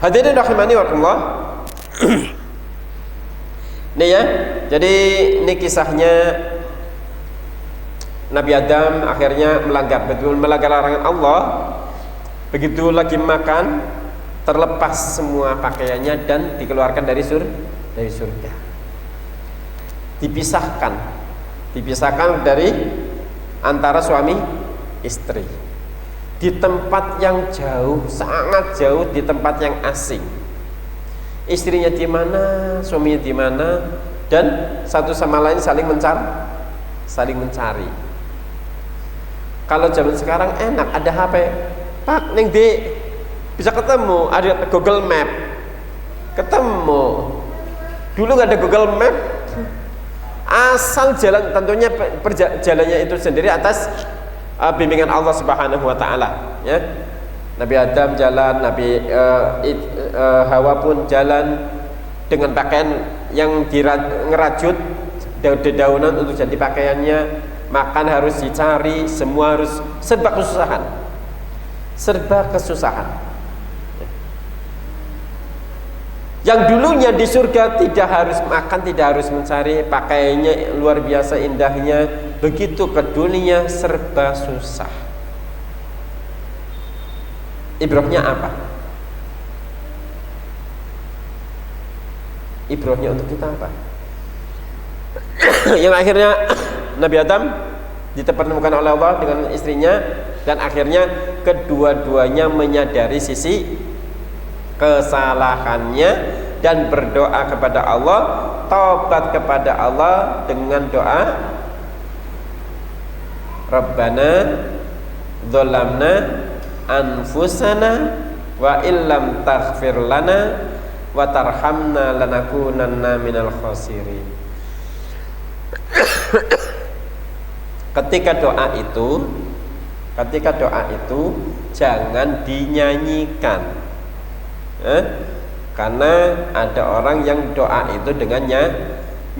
Hadirin rahimani wa Ini ya, jadi ini kisahnya Nabi Adam akhirnya melanggar, betul melanggar larangan Allah. Begitu lagi makan, terlepas semua pakaiannya dan dikeluarkan dari surga. Dipisahkan dari antara suami istri. Di tempat yang jauh, sangat jauh, di tempat yang asing. Istrinya di mana, suaminya di mana, dan satu sama lain saling mencari. Kalau zaman sekarang enak, ada HP, Pak, ning di bisa ketemu, ada Google Map, ketemu. Dulu nggak ada Google Map, asal jalan, tentunya jalannya itu sendiri atas bimbingan Allah Subhanahu wa taala, ya. Nabi Adam jalan, Nabi Hawa pun jalan dengan pakaian yang ngerajut dedaunan untuk jadi pakaiannya. Makan harus dicari, semua harus serba kesusahan. Yang dulunya di surga tidak harus makan, tidak harus mencari, pakaiannya luar biasa indahnya. Begitu ke dunia serba susah. Ibrahnya apa? Ibrahnya untuk kita apa? Yang akhirnya Nabi Adam dipertemukan oleh Allah dengan istrinya, dan akhirnya kedua-duanya menyadari sisi kesalahannya dan berdoa kepada Allah, taubat kepada Allah dengan doa Rabbana dzalamna anfusana wa illam taghfir lana wa tarhamna lanakunanna minal khasirin. Ketika doa itu jangan dinyanyikan, karena ada orang yang doa itu dengan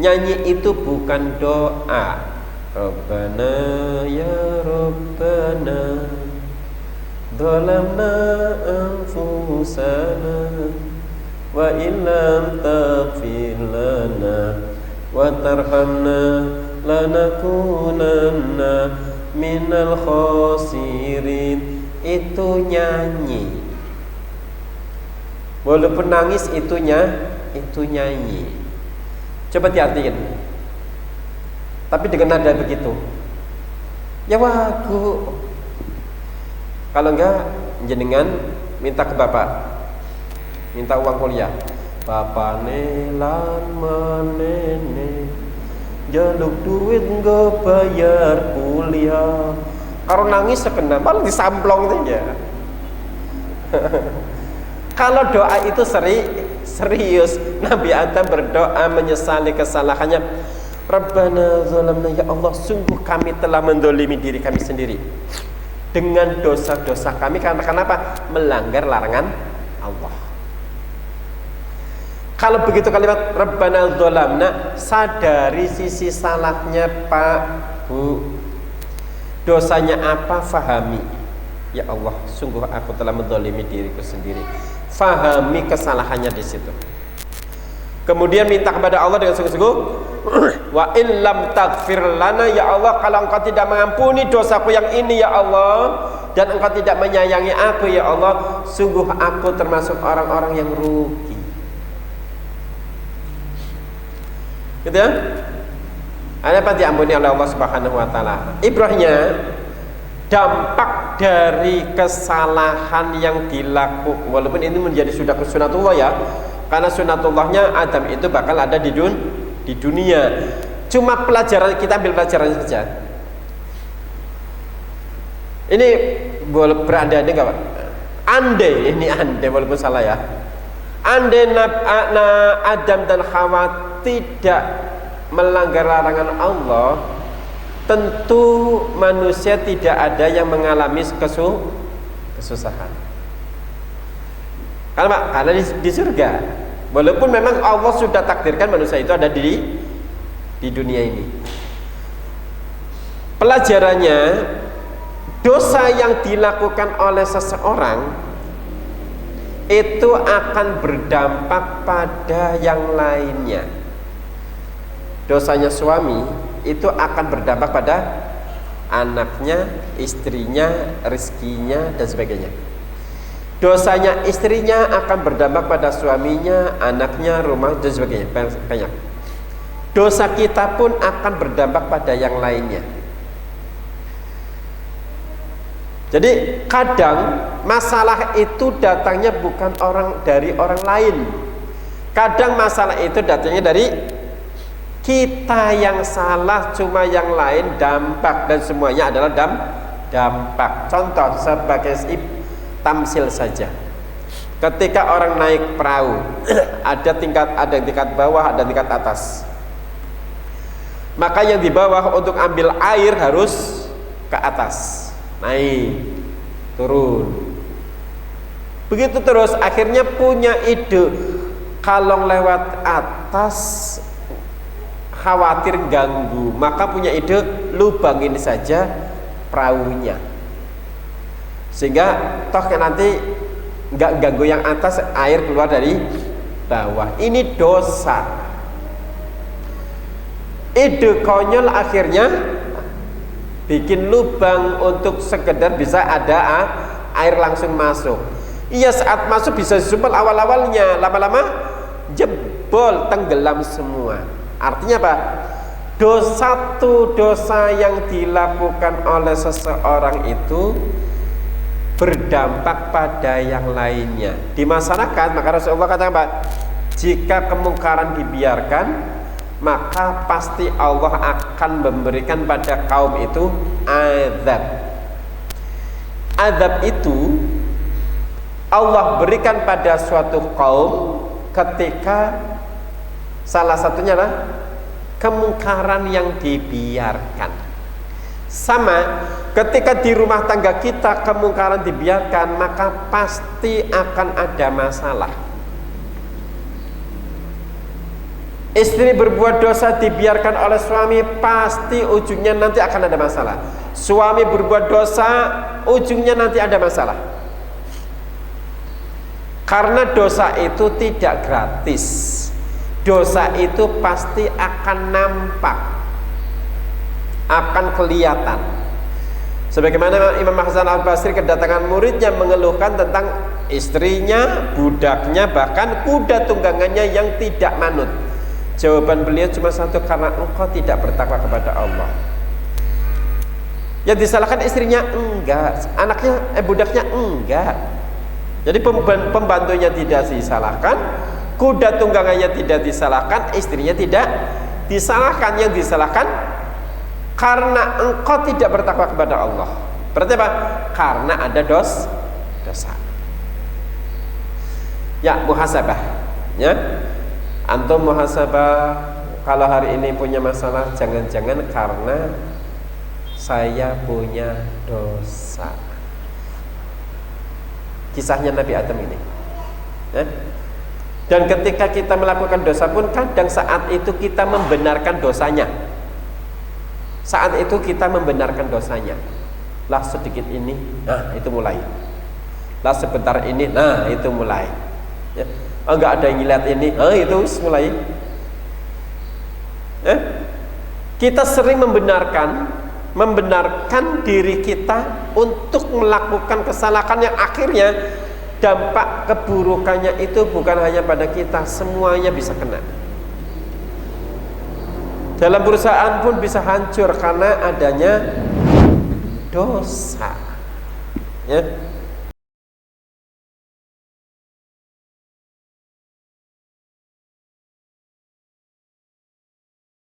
nyanyi, itu bukan doa. Rabbana ya Rabbana dzalamna anfusana wa illam taghfir lana wa tarhamna lanakunanna minal khasirin. Itu nyanyi. Walaupun nangis itu nyanyi. Coba diartiin. Tapi dengan nada begitu. Ya wagu. Kalau enggak, jenengan minta ke bapak, minta uang kuliah. Bapak lan manene jaluk duit nggak bayar kuliah. Kalau nangis sekena malah disamplong saja. Kalau doa itu serius, Nabi Adam berdoa menyesali kesalahannya. Rabbana zalamna, ya Allah, sungguh kami telah mendolimi diri kami sendiri dengan dosa-dosa kami. Karena kenapa? Melanggar larangan Allah. Kalau begitu kalimat Rabbana zalamna, sadari sisi salahnya Pak, Bu. Dosanya apa? Fahami. Ya Allah, sungguh aku telah mendolimi diriku sendiri. Fahami kesalahannya di situ. Kemudian minta kepada Allah dengan sungguh-sungguh, wa illam taghfir lana, ya Allah, kalau engkau tidak mengampuni dosaku yang ini ya Allah, dan engkau tidak menyayangi aku ya Allah, sungguh aku termasuk orang-orang yang rugi. Gitu ya? Ada apa diampuni oleh Allah Subhanahu wa taala. Ibrahnya dampak dari kesalahan yang dilakukan, walaupun ini menjadi sudah sunatullah ya, karena sunatullahnya Adam itu bakal ada di dunia. Cuma pelajaran, kita ambil pelajaran saja. Ini boleh berandai enggak Pak? Andai walaupun salah ya. Andai Adam dan Hawa tidak melanggar larangan Allah, tentu manusia tidak ada yang mengalami kesusahan. Karena di surga, walaupun memang Allah sudah takdirkan manusia itu ada di dunia ini. Pelajarannya, dosa yang dilakukan oleh seseorang itu akan berdampak pada yang lainnya. Dosanya suami itu akan berdampak pada anaknya, istrinya, rezekinya, dan sebagainya. Dosanya istrinya akan berdampak pada suaminya, anaknya, rumah, dan sebagainya. Banyak. Dosa kita pun akan berdampak pada yang lainnya. Jadi kadang masalah itu datangnya bukan dari orang lain. Kadang masalah itu datangnya dari kita yang salah, cuma yang lain dampak, dan semuanya adalah dampak. Contoh sebagai tamsil saja. Ketika orang naik perahu, ada yang tingkat bawah, ada tingkat atas. Maka yang di bawah untuk ambil air harus ke atas. Naik, turun. Begitu terus, akhirnya punya ide, kalau lewat atas khawatir ganggu, maka punya ide lubangin saja perahunya, sehingga toh nanti nggak ganggu yang atas, air keluar dari bawah. Ini dosa. Ide konyol akhirnya bikin lubang untuk sekedar bisa ada air langsung masuk. Iya, saat masuk bisa jebol awal-awalnya, lama-lama jebol, tenggelam semua. Artinya apa? Satu dosa yang dilakukan oleh seseorang itu berdampak pada yang lainnya. Di masyarakat, maka Rasulullah katakan apa? Jika kemungkaran dibiarkan, maka pasti Allah akan memberikan pada kaum itu azab. Azab itu Allah berikan pada suatu kaum ketika salah satunya adalah kemungkaran yang dibiarkan. Sama ketika di rumah tangga kita kemungkaran dibiarkan, maka pasti akan ada masalah. Istri berbuat dosa dibiarkan oleh suami, pasti ujungnya nanti akan ada masalah. Suami berbuat dosa, ujungnya nanti ada masalah. Karena dosa itu tidak gratis. Dosa itu pasti akan nampak, akan kelihatan. Sebagaimana Imam Hasan Al-Basri kedatangan muridnya mengeluhkan tentang istrinya, budaknya, bahkan kuda tunggangannya yang tidak manut. Jawaban beliau cuma satu, karena engkau tidak bertakwa kepada Allah. Yang disalahkan istrinya enggak, anaknya budaknya enggak. Jadi pembantunya tidak disalahkan, kuda tunggangannya tidak disalahkan, istrinya tidak disalahkan. Yang disalahkan karena engkau tidak bertakwa kepada Allah. Berarti apa? Karena ada dosa. Ya, muhasabah. Ya. Antum muhasabah, kalau hari ini punya masalah, jangan-jangan karena saya punya dosa. Kisahnya Nabi Adam ini. Ya. Dan ketika kita melakukan dosa pun kadang saat itu kita membenarkan dosanya. Saat itu kita membenarkan dosanya. Lah sedikit ini, nah itu mulai. Lah sebentar ini, nah itu mulai. Ya. Enggak ada yang ngeliat ini, itu mulai. Kita sering membenarkan diri kita untuk melakukan kesalahan yang akhirnya dampak keburukannya itu bukan hanya pada kita, semuanya bisa kena. Dalam perusahaan pun bisa hancur karena adanya dosa. Ya.